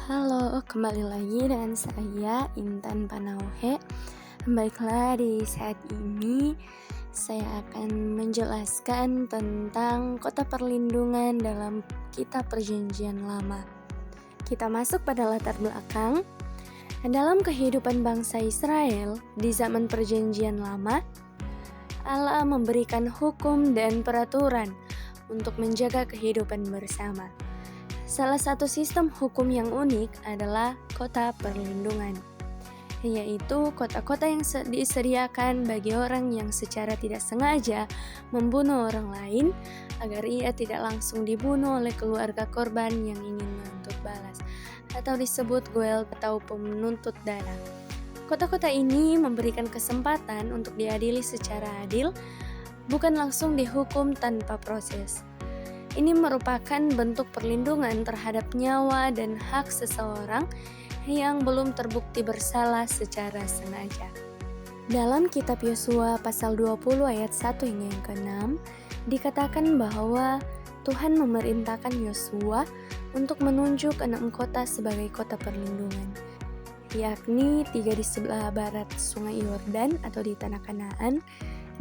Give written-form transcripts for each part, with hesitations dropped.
Halo, kembali lagi dengan saya Intan Panauhe. Baiklah, di saat ini saya akan menjelaskan tentang kota perlindungan dalam kitab Perjanjian Lama. Kita masuk pada latar belakang. Dalam kehidupan bangsa Israel di zaman Perjanjian Lama, Allah memberikan hukum dan peraturan untuk menjaga kehidupan bersama. Salah satu sistem hukum yang unik adalah kota perlindungan, yaitu kota-kota yang disediakan bagi orang yang secara tidak sengaja membunuh orang lain agar ia tidak langsung dibunuh oleh keluarga korban yang ingin menuntut balas, atau disebut goel atau penuntut darah. Kota-kota ini memberikan kesempatan untuk diadili secara adil, bukan langsung dihukum tanpa proses. Ini merupakan bentuk perlindungan terhadap nyawa dan hak seseorang yang belum terbukti bersalah secara sengaja. Dalam kitab Yosua pasal 20 ayat 1 hingga yang ke-6, dikatakan bahwa Tuhan memerintahkan Yosua untuk menunjuk 6 kota sebagai kota perlindungan, yakni 3 di sebelah barat Sungai Yordan atau di Tanah Kanaan,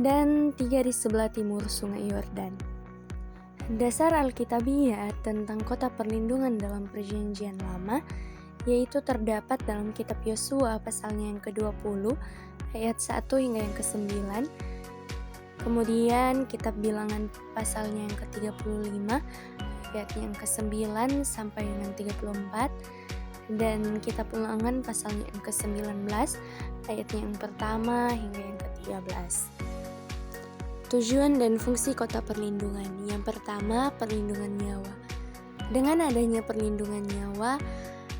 dan 3 di sebelah timur Sungai Yordan. Dasar Alkitabiah tentang kota perlindungan dalam Perjanjian Lama yaitu terdapat dalam kitab Yosua pasalnya yang ke-20 ayat 1 hingga yang ke-9, kemudian kitab Bilangan pasalnya yang ke-35 ayat yang ke-9 sampai dengan 34, dan kitab Ulangan pasalnya yang ke-19 ayat yang pertama hingga yang ke-13. Tujuan dan fungsi kota perlindungan. Yang pertama, perlindungan nyawa. Dengan adanya perlindungan nyawa,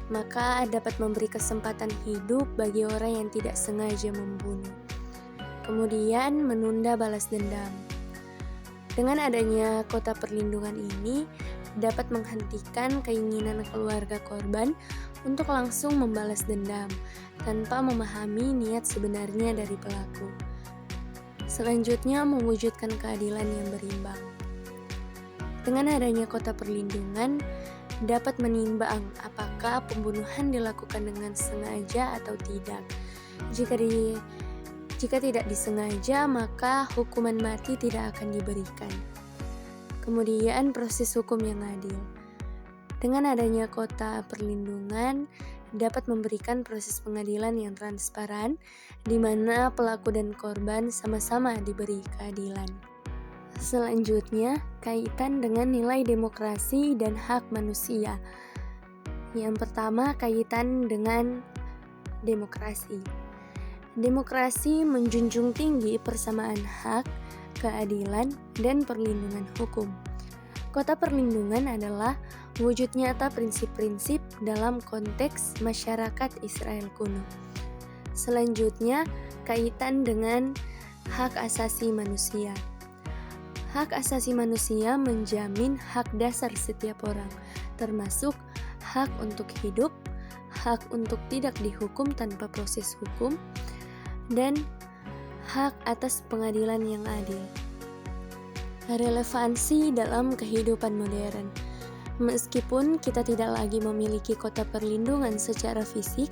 maka dapat memberi kesempatan hidup bagi orang yang tidak sengaja membunuh. Kemudian, menunda balas dendam. Dengan adanya kota perlindungan ini, dapat menghentikan keinginan keluarga korban untuk langsung membalas dendam tanpa memahami niat sebenarnya dari pelaku. Selanjutnya, mewujudkan keadilan yang berimbang. Dengan adanya kota perlindungan, dapat menimbang apakah pembunuhan dilakukan dengan sengaja atau tidak. Jika tidak disengaja, maka hukuman mati tidak akan diberikan. Kemudian, proses hukum yang adil. Dengan adanya kota perlindungan, dapat memberikan proses pengadilan yang transparan, di mana pelaku dan korban sama-sama diberi keadilan. Selanjutnya, kaitan dengan nilai demokrasi dan hak manusia. Yang pertama, kaitan dengan demokrasi. Demokrasi menjunjung tinggi persamaan hak, keadilan, dan perlindungan hukum. Kota perlindungan adalah wujud nyata prinsip-prinsip dalam konteks masyarakat Israel kuno. Selanjutnya, kaitan dengan hak asasi manusia. Hak asasi manusia menjamin hak dasar setiap orang, termasuk hak untuk hidup, hak untuk tidak dihukum tanpa proses hukum, dan hak atas pengadilan yang adil. Relevansi dalam kehidupan modern. Meskipun kita tidak lagi memiliki kota perlindungan secara fisik,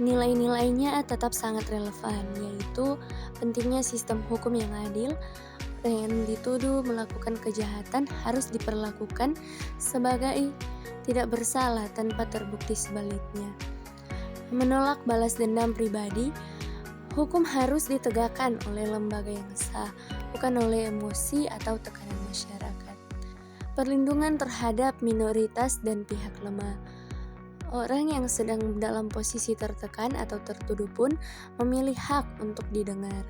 nilai-nilainya tetap sangat relevan, yaitu pentingnya sistem hukum yang adil. Orang yang dituduh melakukan kejahatan harus diperlakukan sebagai tidak bersalah tanpa terbukti sebaliknya. Menolak balas dendam pribadi. Hukum harus ditegakkan oleh lembaga yang sah, bukan oleh emosi atau tekanan masyarakat. Perlindungan terhadap minoritas dan pihak lemah. Orang yang sedang dalam posisi tertekan atau tertuduh pun memilih hak untuk didengar.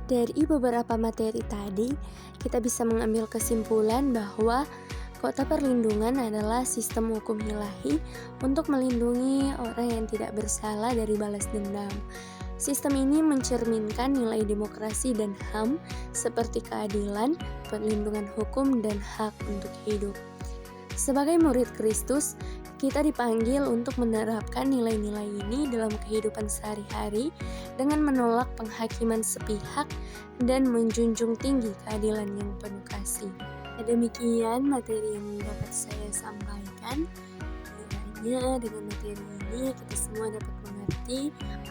Dari beberapa materi tadi, kita bisa mengambil kesimpulan bahwa kota perlindungan adalah sistem hukum ilahi untuk melindungi orang yang tidak bersalah dari balas dendam. Sistem ini mencerminkan nilai demokrasi dan HAM seperti keadilan, perlindungan hukum, dan hak untuk hidup. Sebagai murid Kristus, kita dipanggil untuk menerapkan nilai-nilai ini dalam kehidupan sehari-hari dengan menolak penghakiman sepihak dan menjunjung tinggi keadilan yang penuh kasih. Demikian materi yang dapat saya sampaikan. semoga dengan materi ini kita semua dapat mengerti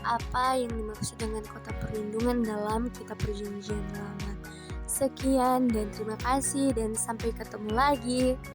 apa yang dimaksud dengan kota perlindungan dalam kitab perjanjian lama. Sekian dan terima kasih dan sampai ketemu lagi.